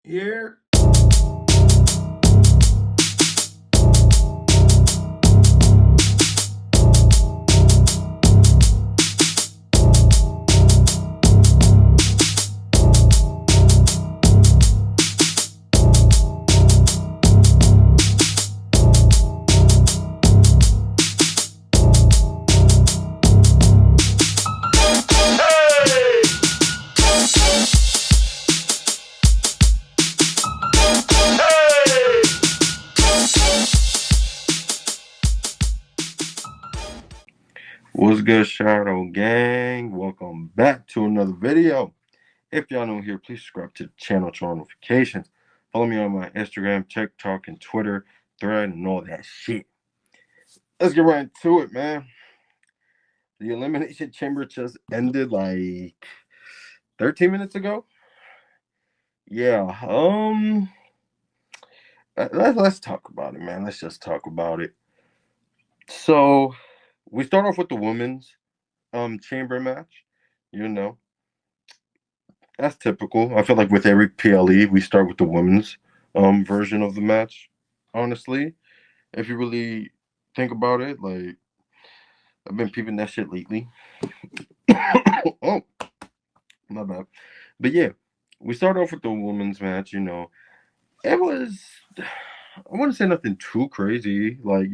Here. What's good, Shadow Gang? Welcome back to another video. If y'all new here, please subscribe to the channel, turn on notifications. Follow me on my Instagram, TikTok, and Twitter thread, and all that shit. Let's get right into it, man. The Elimination Chamber just ended like 13 minutes ago. Yeah. Let's talk about it, man. Let's just talk about it. So we start off with the women's chamber match. You know, that's typical. I feel like with every PLE, we start with the women's version of the match. Honestly, if you really think about it, like I've been peeping that shit lately. Oh, my bad. But yeah, we start off with the women's match. It was, I wouldn't say nothing too crazy. Like,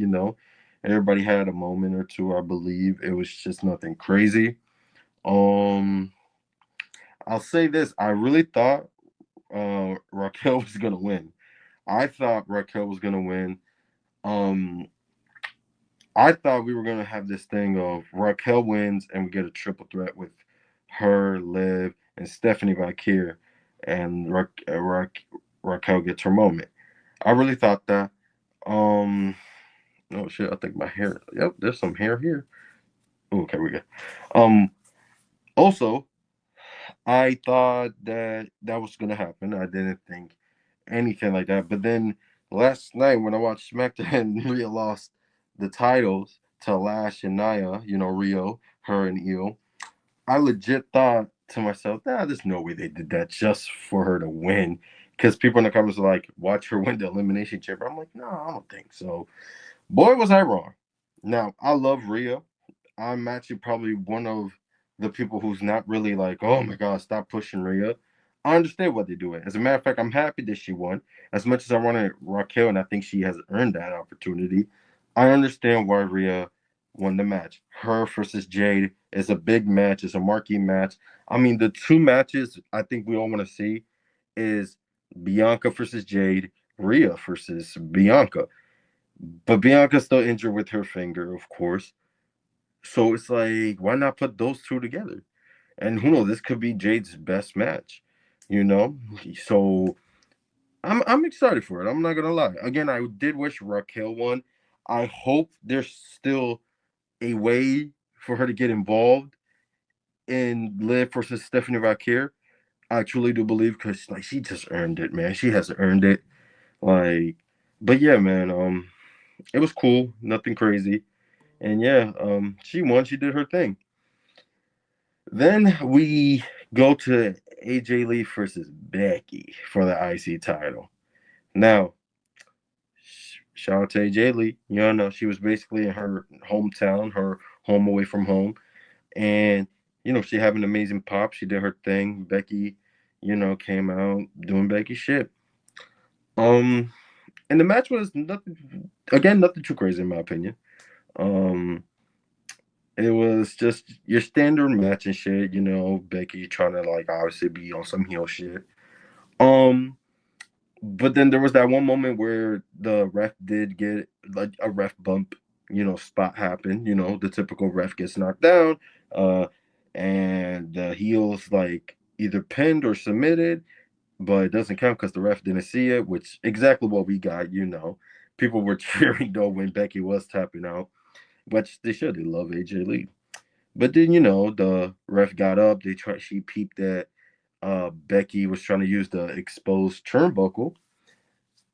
everybody had a moment or two. I believe it was just nothing crazy. Um, I'll say this: I really thought Raquel was gonna win. I thought Raquel was gonna win. Um, I thought we were gonna have this thing of Raquel wins and we get a triple threat with her, Liv, and Stephanie Valkyrie, and Raquel gets her moment. I really thought that. Um, oh shit! I think my hair. Yep, there's some hair here. Okay, we go. Um, also, I thought that that was gonna happen. I didn't think anything like that. But then last night when I watched SmackDown, Rhea lost the titles to Lash and Nia. Rio, her and Io. I legit thought to myself, nah, there's no way they did that just for her to win. Because people in the comments are like, watch her win the Elimination Chamber. I'm like, no, I don't think so. Boy, was I wrong. Now, I love Rhea. I'm actually probably one of the people who's not really like, oh my God, stop pushing Rhea. I understand what they're doing. As a matter of fact, I'm happy that she won. As much as I wanted Raquel, and I think she has earned that opportunity, I understand why Rhea won the match. Her versus Jade is a big match. It's a marquee match. I mean, the two matches I think we all want to see is Bianca versus Jade, Rhea versus Bianca. But Bianca's still injured with her finger, of course. So it's like, why not put those two together? And who knows, this could be Jade's best match, you know? So I'm excited for it. I'm not gonna lie. Again, I did wish Raquel won. I hope there's still a way for her to get involved in Liv versus Stephanie Valkyrie. I truly do believe because like she just earned it, man. She has earned it. Like, but yeah, man. It was cool. Nothing crazy. And yeah, she won. She did her thing. Then we go to AJ Lee versus Becky for the IC title. Now, shout out to AJ Lee. She was basically in her hometown, her home away from home. And, she had an amazing pop. She did her thing. Becky, came out doing Becky shit. Um, and the match was nothing too crazy in my opinion. Um, It was just your standard match and shit, Becky trying to like obviously be on some heel shit. Um, but then there was that one moment where the ref did get like a ref bump, spot happen, the typical ref gets knocked down, uh, and the heels like either pinned or submitted, but it doesn't count because the ref didn't see it, which exactly what we got. People were cheering though when Becky was tapping out, which they should. They love AJ Lee. But then the ref got up. She peeped that Becky was trying to use the exposed turnbuckle,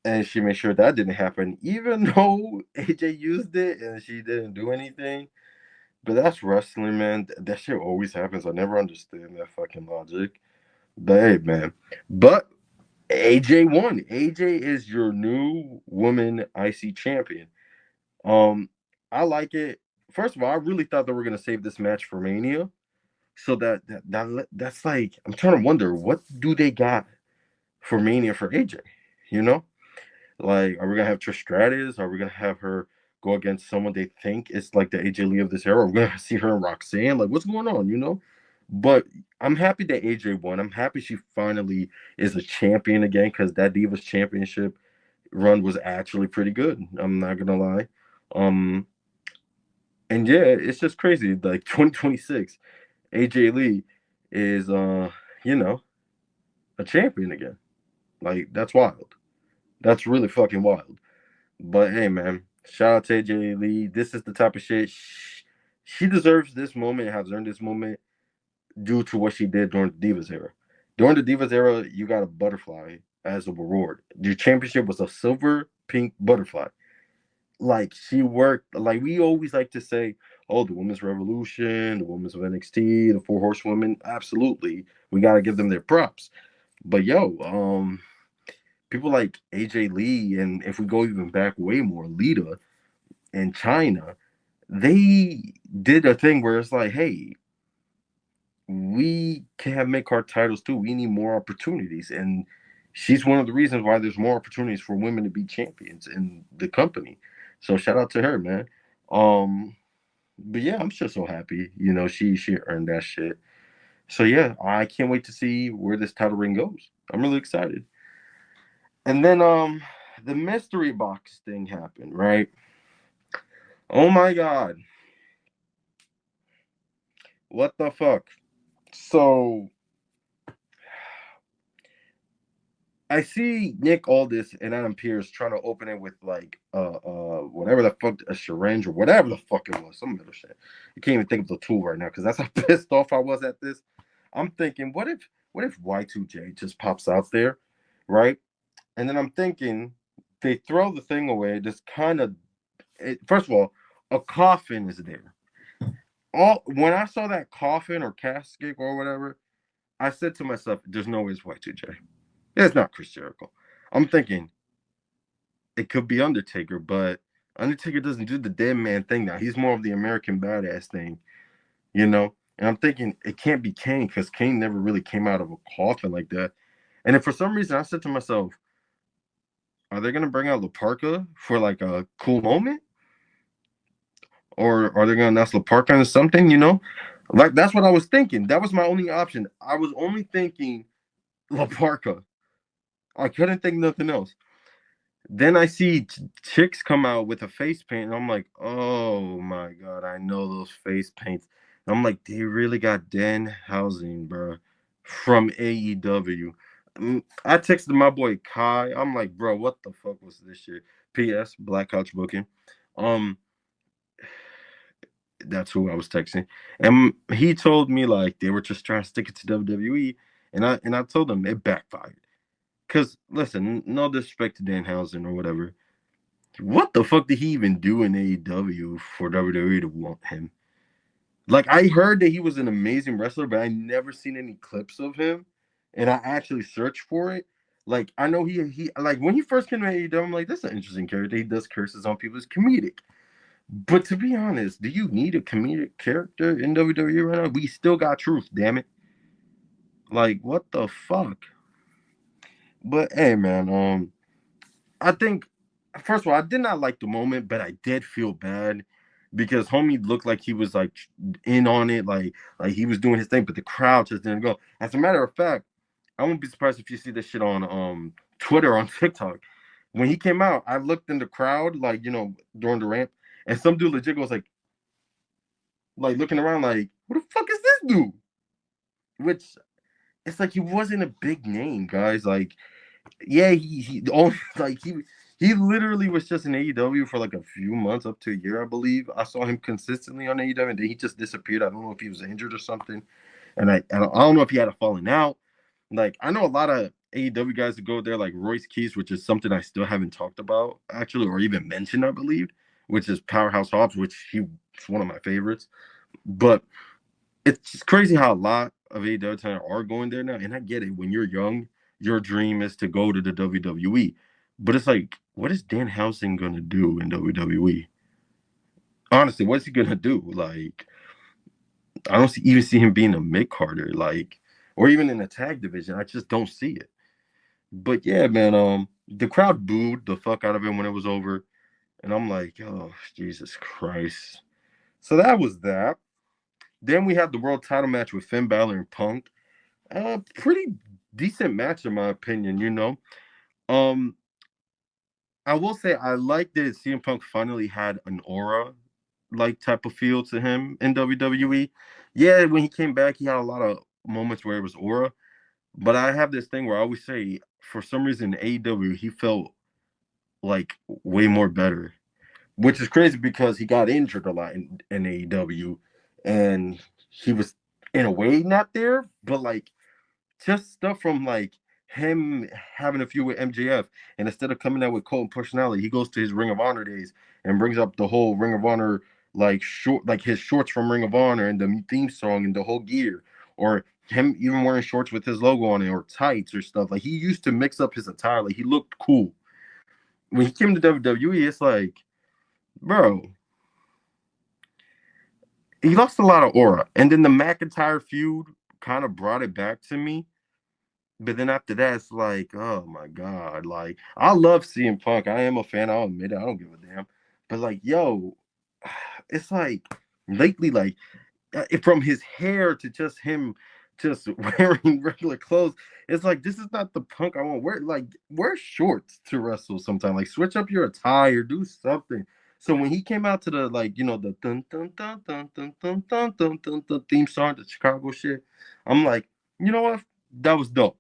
and she made sure that didn't happen. Even though AJ used it and she didn't do anything, but that's wrestling, man. That shit always happens. I never understand that fucking logic. But hey, man. But AJ won. AJ is your new woman IC champion. Um, I like it. First of all, I really thought they were gonna save this match for Mania. So that's like I'm trying to wonder what do they got for Mania for AJ? You know, like are we gonna have Trish Stratus? Are we gonna have her go against someone they think is like the AJ Lee of this era? Are we gonna see her and Roxanne? Like what's going on? You know, but I'm happy that AJ won. I'm happy she finally is a champion again because that Divas Championship run was actually pretty good. I'm not gonna lie. Um, and yeah, it's just crazy. Like 2026, AJ Lee is you know, a champion again. Like that's wild. That's really fucking wild. But hey, man, shout out to AJ Lee. This is the type of shit she deserves. This moment, has earned this moment due to what she did during the Divas era. During the Divas era, you got a butterfly as a reward. Your championship was a silver pink butterfly. Like she worked. Like we always like to say, oh, the women's revolution, the women's of NXT, the four horsewomen. Absolutely, we got to give them their props. But yo, people like AJ Lee, and if we go even back way more, Lita and China, they did a thing where it's like, hey, we can have make our titles too. We need more opportunities, and she's one of the reasons why there's more opportunities for women to be champions in the company. So shout out to her, man. Um, but yeah, I'm just so happy. You know, she earned that shit. So yeah, I can't wait to see where this title ring goes. I'm really excited. And then the mystery box thing happened, right? Oh my god. What the fuck? So I see Nick Aldis and Adam Pearce trying to open it with like whatever the fuck, a syringe or whatever the fuck it was, some little shit. You can't even think of the tool right now because that's how pissed off I was at this. I'm thinking, what if Y2J just pops out there, right? And then I'm thinking they throw the thing away, just kind of first of all, a coffin is there. All when I saw that coffin or casket or whatever, I said to myself, "There's no way it's Y2J. It's not Chris Jericho." I'm thinking it could be Undertaker, but Undertaker doesn't do the dead man thing now. He's more of the American badass thing, you know. And I'm thinking it can't be Kane because Kane never really came out of a coffin like that. And then for some reason, I said to myself, "Are they gonna bring out Laparca for like a cool moment?" Or are they gonna announce Laparca or something? You know, like that's what I was thinking. That was my only option. I was only thinking Laparca. I couldn't think nothing else. Then I see chicks come out with a face paint, and I'm like, oh my god, I know those face paints. And I'm like, they really got Danhausen, bro, from AEW. I texted my boy Kai. I'm like, bro, what the fuck was this shit? P.S. Black Couch Booking. Um, that's who I was texting, and he told me like they were just trying to stick it to WWE, and I told him it backfired. Cause listen, no disrespect to Danhausen or whatever. What the fuck did he even do in AEW for WWE to want him? Like I heard that he was an amazing wrestler, but I never seen any clips of him, and I actually searched for it. Like I know he like when he first came to AEW, I'm like, that's an interesting character. He does curses on people. It's comedic. But to be honest, do you need a comedic character in WWE right now? We still got truth, damn it. Like, what the fuck? But hey, man, I think first of all, I did not like the moment, but I did feel bad because homie looked like he was like in on it, like he was doing his thing, but the crowd just didn't go. As a matter of fact, I won't be surprised if you see this shit on Twitter, on TikTok. When he came out, I looked in the crowd, like during the ramp, and some dude legit was like looking around, like, who the fuck is this dude? Which it's like he wasn't a big name, guys. Like yeah, he only like he literally was just in AEW for like a few months up to a year, I believe. I saw him consistently on AEW, and then he just disappeared. I don't know if he was injured or something, and I don't know if he had a falling out. Like I know a lot of AEW guys that go there, like Royce Keys, which is something I still haven't talked about actually, or even mentioned, I believe, which is Powerhouse Hobbs, which he's one of my favorites. But it's crazy how a lot of AEW talent are going there now, and I get it. When you're young, your dream is to go to the WWE. But it's like, what is Dan Housing gonna do in WWE? Honestly, what's he gonna do? Like, I don't even see him being a mid Carter, like, or even in a tag division. I just don't see it. But yeah, man, the crowd booed the fuck out of him when it was over, and I'm like, oh Jesus Christ. So that was that. Then we had the world title match with Finn Balor and Punk. Pretty decent match in my opinion. Um, I will say I liked that CM Punk finally had an aura like type of feel to him in WWE. Yeah, when he came back, he had a lot of moments where it was aura. But I have this thing where I always say, for some reason, in AEW, he felt like way more better, which is crazy because he got injured a lot in AEW, and he was in a way not there, but like just stuff from like him having a feud with MJF, and instead of coming out with Colton personality, he goes to his Ring of Honor days and brings up the whole Ring of Honor like short, like his shorts from Ring of Honor and the theme song and the whole gear, or him even wearing shorts with his logo on it or tights or stuff. Like he used to mix up his attire. Like he looked cool. When he came to WWE, it's like, bro, he lost a lot of aura. And then the McIntyre feud kind of brought it back to me. But then after that, it's like, oh my God. Like, I love CM Punk. I am a fan. I'll admit it. I don't give a damn. But like, yo, it's like lately, like from his hair to just him just wearing regular clothes, it's like this is not the Punk I want. Wear shorts to wrestle sometime. Like switch up your attire, do something. So when he came out to the like, the dun dun dun dun dun dun dun dun dun dun theme song, the Chicago shit, I'm like, you know what? That was dope.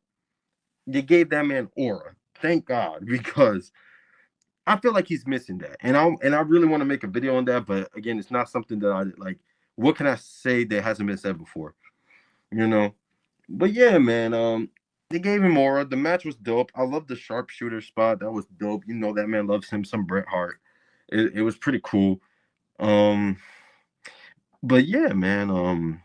You gave that man aura. Thank God, because I feel like he's missing that, and I really want to make a video on that. But again, it's not something that I like. What can I say that hasn't been said before? You know. But yeah, man. They gave him aura. The match was dope. I love the sharpshooter spot. That was dope. That man loves him some Bret Hart. It was pretty cool. Um, but yeah, man.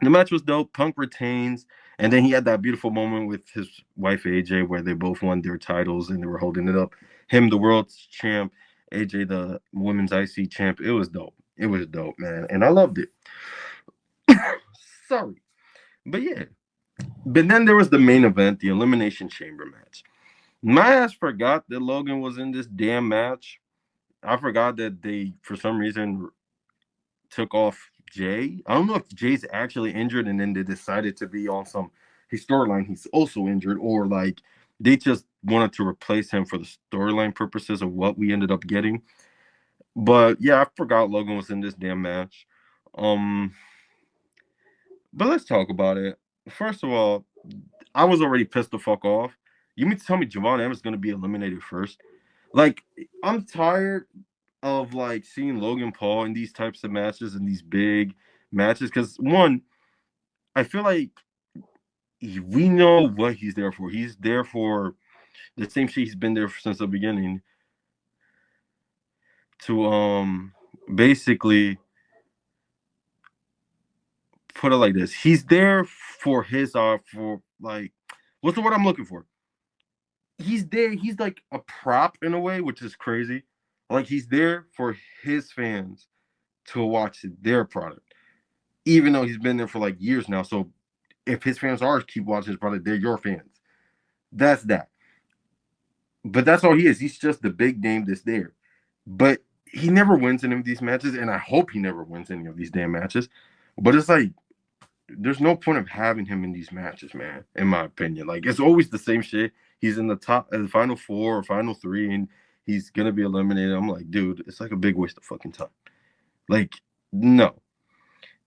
The match was dope. Punk retains, and then he had that beautiful moment with his wife AJ, where they both won their titles and they were holding it up. Him, the world champ, AJ, the women's IC champ. It was dope. It was dope, man, and I loved it. Sorry, but yeah. But then there was the main event, the Elimination Chamber match. My ass forgot that Logan was in this damn match. I forgot that they, for some reason, took off Jay. I don't know if Jay's actually injured and then they decided to be on some his storyline. He's also injured, or like they just wanted to replace him for the storyline purposes of what we ended up getting. But yeah, I forgot Logan was in this damn match. Um, but let's talk about it. First of all, I was already pissed the fuck off. You mean to tell me Javon Evans is gonna be eliminated first? Like, I'm tired of like seeing Logan Paul in these types of matches and these big matches because one, I feel like we know what he's there for. He's there for the same shit he's been there since the beginning to basically put it like this. He's there for his for like what's the word I'm looking for? He's there, he's like a prop in a way, which is crazy. Like he's there for his fans to watch their product. Even though he's been there for like years now. So if his fans are keep watching his product, they're your fans. That's that. But that's all he is. He's just the big name that's there. But he never wins any of these matches, and I hope he never wins any of these damn matches. But it's like there's no point of having him in these matches, man. In my opinion, like it's always the same shit. He's in the top, the final four or final three, and he's gonna be eliminated. I'm like, dude, it's like a big waste of fucking time. Like, no.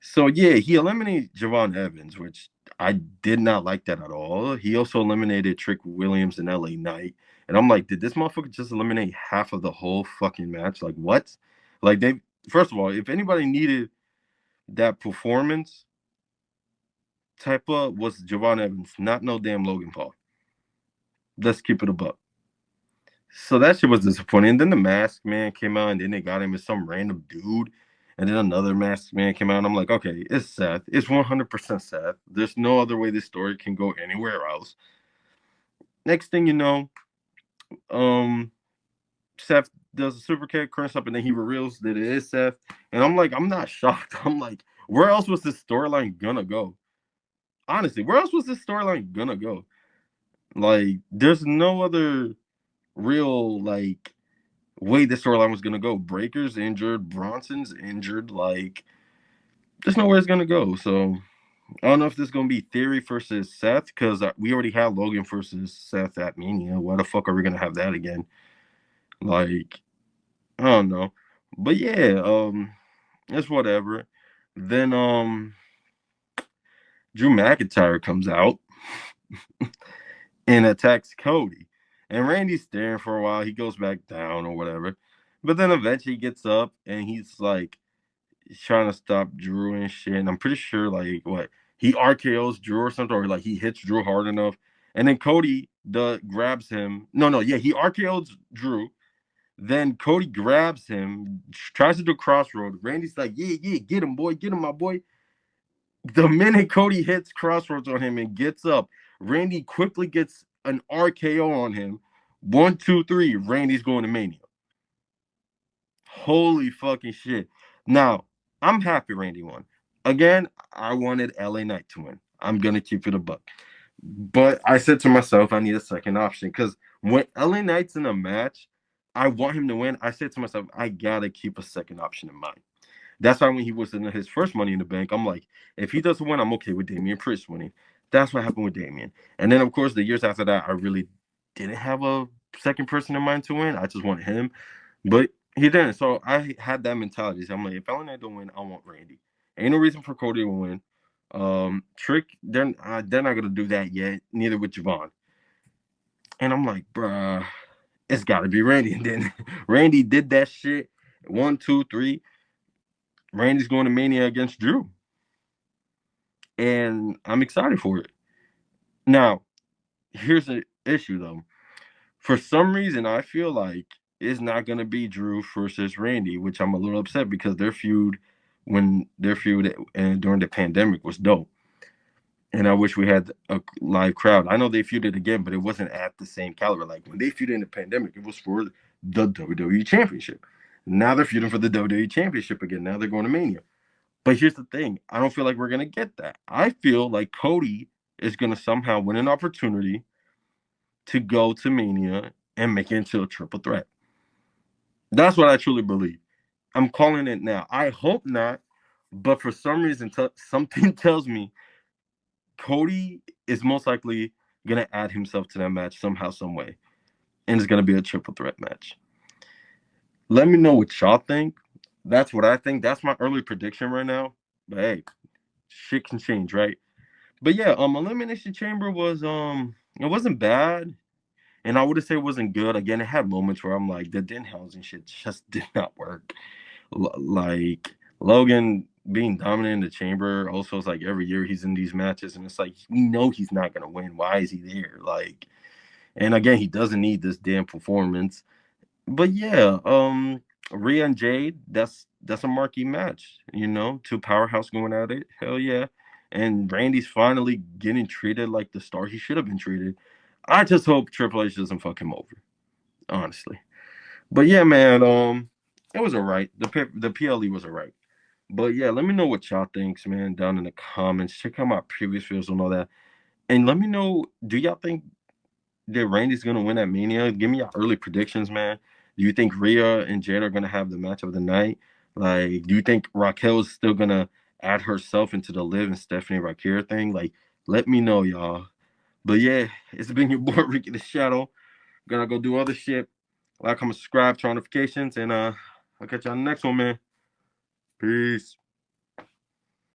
So yeah, he eliminated Javon Evans, which I did not like that at all. He also eliminated Trick Williams and LA Knight. And I'm like, did this motherfucker just eliminate half of the whole fucking match? Like what? Like they first of all, if anybody needed that performance type of was Javon Evans, not no damn Logan Paul. Let's keep it a buck. So that shit was disappointing. And then the mask man came out and then they got him as some random dude. And then another masked man came out. And I'm like, okay, it's Seth. It's 100% Seth. There's no other way this story can go anywhere else. Next thing you know, um, Seth does a super kick, crunch up, and then he reveals that it is Seth. And I'm like, I'm not shocked. I'm like, where else was this storyline gonna go? Honestly, where else was this storyline gonna go? Like, there's no other real like way this storyline was gonna go. Breaker's injured, Bronson's injured. Like, there's nowhere it's gonna go. So I don't know if this is gonna be Theory versus Seth because we already had Logan versus Seth at Mania. Why the fuck are we gonna have that again? Like, I don't know. But yeah, it's whatever. Then Drew McIntyre comes out and attacks Cody. And Randy's staring for a while. He goes back down or whatever. But then eventually he gets up and he's like trying to stop Drew and shit. And I'm pretty sure like what he RKO's Drew or something, or like he hits Drew hard enough. And then Cody grabs him. No, yeah, he RKO's Drew. Then Cody grabs him, tries to do crossroad. Randy's like, yeah, get him, boy, get him, my boy. The minute Cody hits crossroads on him and gets up, Randy quickly gets an RKO on him. 1, 2, 3. Randy's going to Mania. Holy fucking shit. Now, I'm happy Randy won. Again, I wanted LA Knight to win. I'm going to keep it a buck. But I said to myself, I need a second option because when LA Knight's in a match, I want him to win. I said to myself, I got to keep a second option in mind. That's why when he was in his first Money in the Bank, I'm like, if he doesn't win, I'm okay with Damian Priest winning. That's what happened with Damian. And then, of course, the years after that, I really didn't have a second person in mind to win. I just wanted him. But he didn't. So I had that mentality. So I'm like, if LA Knight don't win, I want Randy. Ain't no reason for Cody to win. Trick, they're not gonna do that yet. Neither with Javon. And I'm like, bruh, it's got to be Randy. And then Randy did that shit. 1, 2, 3. Randy's going to Mania against Drew, and I'm excited for it. Now, here's the issue though. For some reason, I feel like it's not gonna be Drew versus Randy, which I'm a little upset because their feud and during the pandemic was dope. And I wish we had a live crowd. I know they feuded again, but it wasn't at the same caliber. Like when they feuded in the pandemic, it was for the WWE Championship. Now they're feuding for the WWE Championship again. Now they're going to Mania. But here's the thing: I don't feel like we're gonna get that. I feel like Cody is gonna somehow win an opportunity to go to Mania and make it into a triple threat. That's what I truly believe. I'm calling it now. I hope not, but for some reason, something tells me Cody is most likely gonna add himself to that match somehow, some way, and it's gonna be a triple threat match. Let me know what y'all think. That's what I think. That's my early prediction right now. But hey, shit can change, right? But yeah, Elimination Chamber was it wasn't bad. And I would say it wasn't good. Again, it had moments where I'm like, the Denhausen shit just did not work. Like Logan being dominant in the chamber also is like every year he's in these matches and it's like we know he's not gonna win. Why is he there? Like, and again, he doesn't need this damn performance. But yeah, Rhea and Jade, that's a marquee match, you know, two powerhouse going at it. Hell yeah. And Randy's finally getting treated like the star he should have been treated. I just hope Triple H doesn't fuck him over, honestly. But yeah, man, it was alright. The PLE was alright. But yeah, let me know what y'all thinks, man, down in the comments. Check out my previous videos and all that. And let me know, do y'all think that Randy's gonna win at Mania? Give me your early predictions, man. Do you think Rhea and Jade are gonna have the match of the night? Like, do you think Raquel is still gonna add herself into the Liv and Stephanie Raquel thing? Like, let me know, y'all. But yeah, it's been your boy Ricky the Shadow. Gonna go do other shit. Like, comment, subscribe, turn notifications, and I'll catch y'all on the next one, man. Peace.